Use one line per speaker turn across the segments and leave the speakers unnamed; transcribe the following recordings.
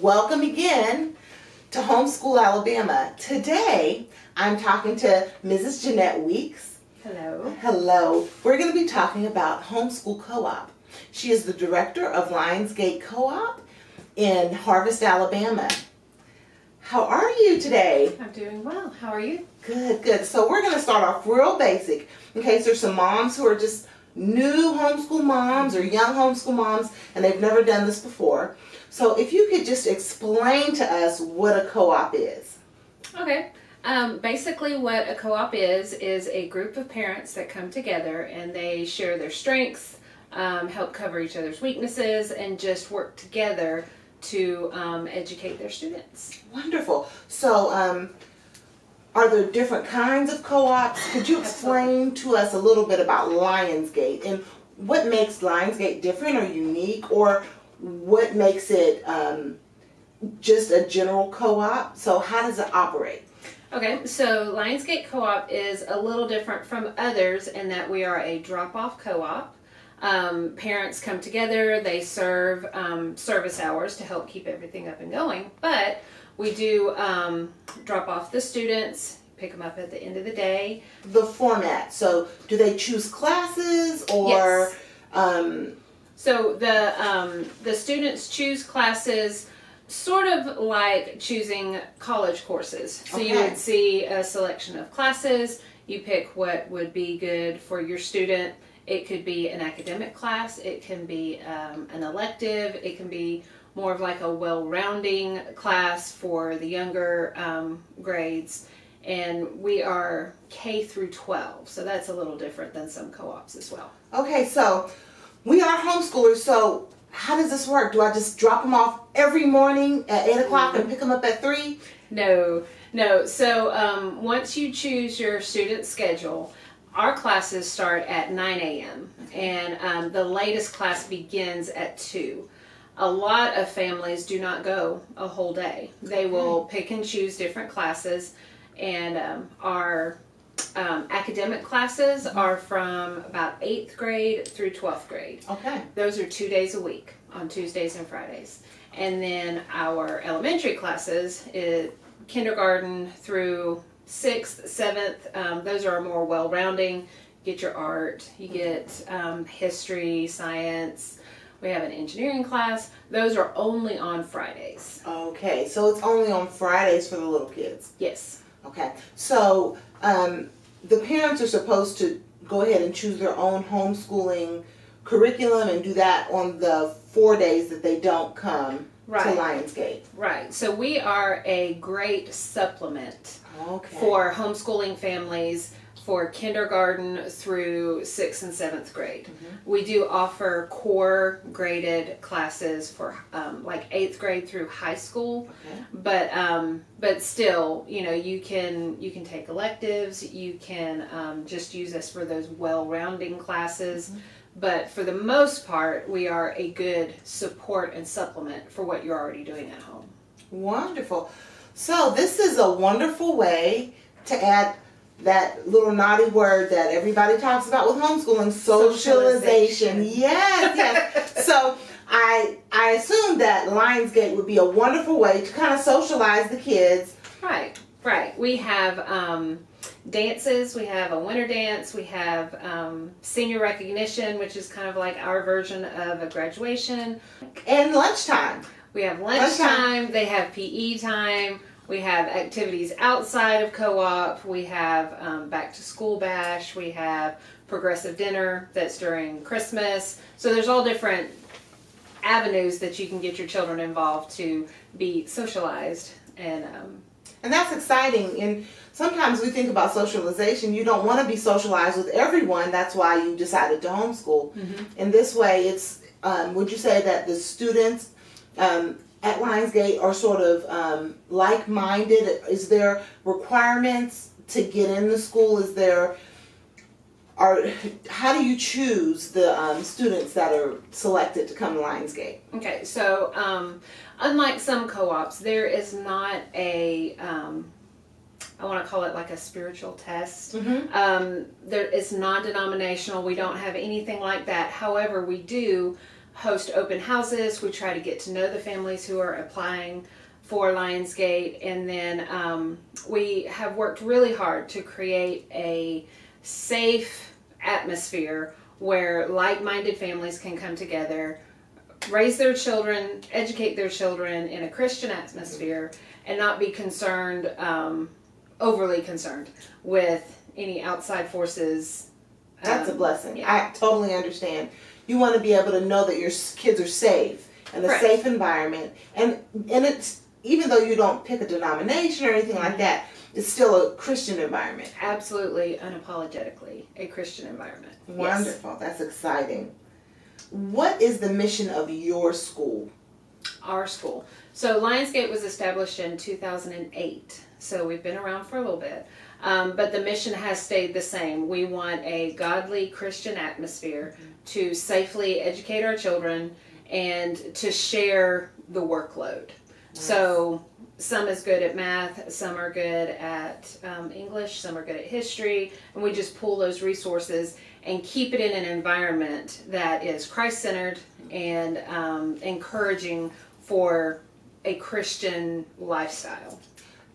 Welcome again to Homeschool Alabama. Today, I'm talking to Mrs. Jeanette Weeks.
Hello.
Hello. We're going to be talking about Homeschool Co-op. She is the director of Lionsgate Co-op in Harvest, Alabama. How are you today?
I'm doing well. How are you?
Good, good. So we're going to start off real basic in case there's some moms who are just new homeschool moms or young homeschool moms and they've never done this before. So if you could just explain to us what a co-op is.
Okay. Basically what a co-op is a group of parents that come together and they share their strengths, help cover each other's weaknesses, and just work together to educate their students.
Wonderful. So are there different kinds of co-ops? Could you explain to us a little bit about Lionsgate and what makes Lionsgate different or unique, or what makes it just a general co-op? So how does it operate?
Okay, so Lionsgate Co-op is a little different from others in that we are a drop-off co-op. Parents come together, they serve service hours to help keep everything up and going, but we do drop off the students, pick them up at the end of the day.
The format, so do they choose classes or?
Yes. So the students choose classes sort of like choosing college courses. So
Okay.
you would see a selection of classes, you pick what would be good for your student. It could be an academic class, it can be an elective, it can be more of like a well-rounding class for the younger grades. And we are K through 12, so that's a little different than some co-ops as well.
Okay, so we are homeschoolers, so how does this work? Do I just drop them off every morning at 8 o'clock and pick them up at 3?
No. So once you choose your student schedule, our classes start at 9 a.m. and the latest class begins at 2. A lot of families do not go a whole day. They will pick and choose different classes, and our academic classes are from about 8th grade through 12th grade.
Okay.
Those are 2 days a week on Tuesdays and Fridays. And then our elementary classes, kindergarten through 6th, 7th, those are more well-rounding. You get your art, you get history, science. We have an engineering class. Those are only on Fridays.
Okay, so it's only on Fridays for the little kids.
Yes.
Okay, so the parents are supposed to go ahead and choose their own homeschooling curriculum and do that on the 4 days that they don't come to Lionsgate.
Right. So we are a great supplement for homeschooling families for kindergarten through 6th and 7th grade. We do offer core graded classes for like 8th grade through high school, but still, you know, you can take electives, you can just use us for those well-rounding classes. But for the most part, we are a good support and supplement for what you're already doing at home.
Wonderful. So this is a wonderful way to add that little naughty word that everybody talks about with homeschooling, socialization. Yes. So I assume that Lionsgate would be a wonderful way to kind of socialize the kids.
Right. We have dances, we have a winter dance, we have senior recognition, which is kind of like our version of a graduation.
And lunchtime.
We have lunchtime, they have PE time, we have activities outside of co-op, we have back to school bash, we have progressive dinner that's during Christmas. So there's all different avenues that you can get your children involved to be socialized.
And that's exciting. And sometimes we think about socialization. You don't want to be socialized with everyone. That's why you decided to homeschool. In this way, it's would you say that the students at Lionsgate are sort of like-minded? Is there requirements to get in the school? How do you choose the students that are selected to come to Lionsgate?
Okay, so unlike some co-ops, there is not a I want to call it like a spiritual test. There, it's non-denominational. We don't have anything like that. However, we do host open houses. We try to get to know the families who are applying for Lionsgate. And then we have worked really hard to create a safe atmosphere where like-minded families can come together, raise their children, educate their children in a Christian atmosphere, and not be concerned, overly concerned with any outside forces.
That's a blessing.
Yeah.
I totally understand. You want to be able to know that your kids are safe in a
Correct.
safe environment, and it's, even though you don't pick a denomination or anything like that, it's still a Christian environment.
Absolutely, unapologetically, a Christian environment.
Wonderful.
Yes.
That's exciting. What is the mission of your school?
Our school. So Lionsgate was established in 2008. So we've been around for a little bit. But the mission has stayed the same. We want a godly Christian atmosphere to safely educate our children and to share the workload. Nice. So some is good at math, some are good at English, some are good at history, and we just pull those resources and keep it in an environment that is Christ-centered and encouraging for a Christian lifestyle.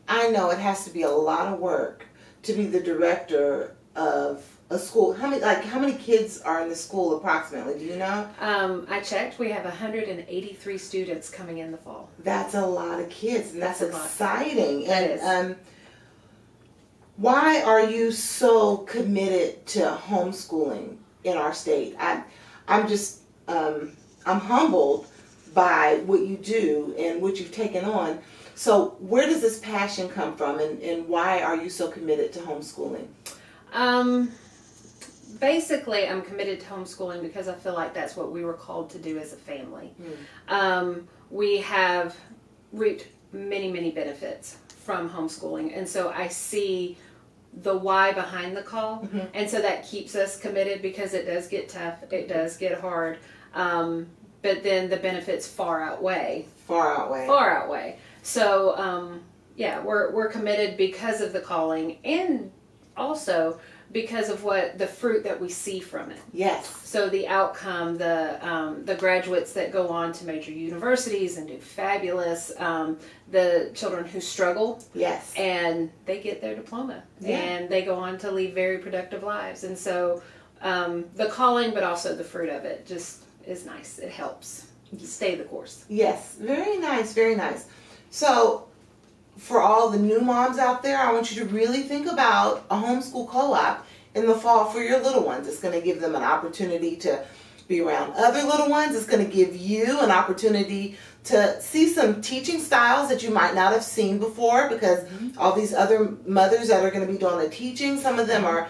I know it has to be a lot of work to be the director of a school. How many kids are in the school approximately? Do you know?
I checked. We have 183 students coming in the fall.
That's a lot of kids, and that's exciting.
That is.
Why are you so committed to homeschooling in our state? I'm just I'm humbled by what you do and what you've taken on. So where does this passion come from, and why are you so committed to homeschooling?
Basically, I'm committed to homeschooling because I feel like that's what we were called to do as a family. We have reaped many, many benefits from homeschooling, and so I see the why behind the call, and so that keeps us committed because it does get tough, it does get hard, but then the benefits far outweigh. So, yeah, we're committed because of the calling, and also because of what the fruit that we see from it.
Yes.
So the outcome, the graduates that go on to major universities and do fabulous, the children who struggle.
Yes.
And they get their diploma. Yeah. And they go on to lead very productive lives. And so the calling, but also the fruit of it just is nice. It helps stay the course.
Yes. Very nice. Very nice. So for all the new moms out there, I want you to really think about a homeschool co-op in the fall for your little ones. It's going to give them an opportunity to be around other little ones. It's going to give you an opportunity to see some teaching styles that you might not have seen before, because all these other mothers that are going to be doing the teaching, some of them are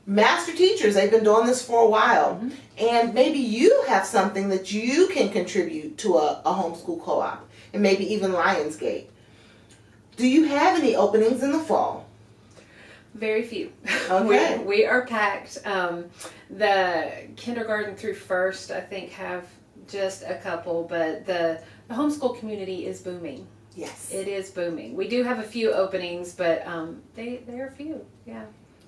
master teachers. They've been doing this for a while. And maybe you have something that you can contribute to a homeschool co-op, and maybe even Lionsgate. Do you have any openings in the fall?
Very few.
Okay.
We are packed. The kindergarten through first, I think, have just a couple, but the homeschool community is booming.
Yes.
It is booming. We do have a few openings, but they're few. Yeah.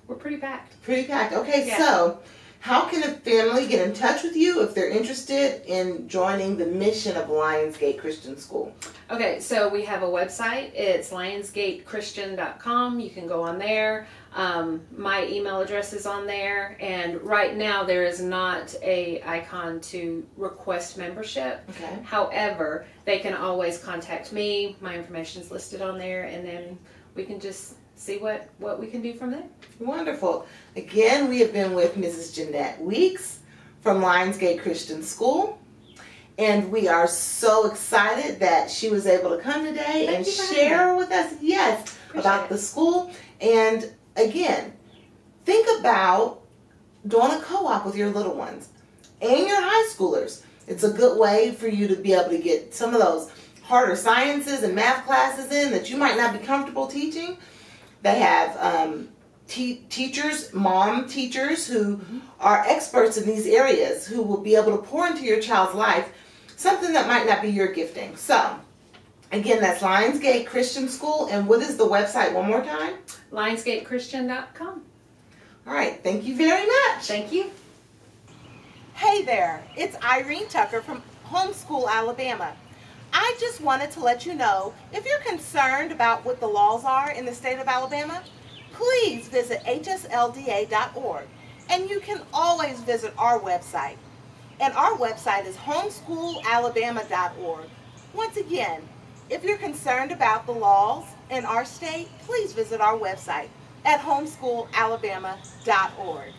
We're pretty packed.
Pretty packed. Okay,
Yeah.
So how can a family get in touch with you if they're interested in joining the mission of Lionsgate Christian School?
Okay, so we have a website. It's lionsgatechristian.com. You can go on there. My email address is on there. And right now there is not a icon to request membership.
Okay.
However, they can always contact me. My information is listed on there, and then we can just see what we can do from there.
Wonderful. Again, we have been with Mrs. Jeanette Weeks from Lionsgate Christian School. And we are so excited that she was able to come today and share with us, about the school. And again, think about doing a co-op with your little ones and your high schoolers. It's a good way for you to be able to get some of those harder sciences and math classes in that you might not be comfortable teaching. They have teachers, mom teachers who are experts in these areas who will be able to pour into your child's life something that might not be your gifting. So, again, that's Lionsgate Christian School. And what is the website one more time?
Lionsgatechristian.com.
All right. Thank you very much.
Thank you.
Hey there, it's Irene Tucker from Homeschool Alabama. I just wanted to let you know, if you're concerned about what the laws are in the state of Alabama, please visit hslda.org. And you can always visit our website. And our website is homeschoolalabama.org. Once again, if you're concerned about the laws in our state, please visit our website at homeschoolalabama.org.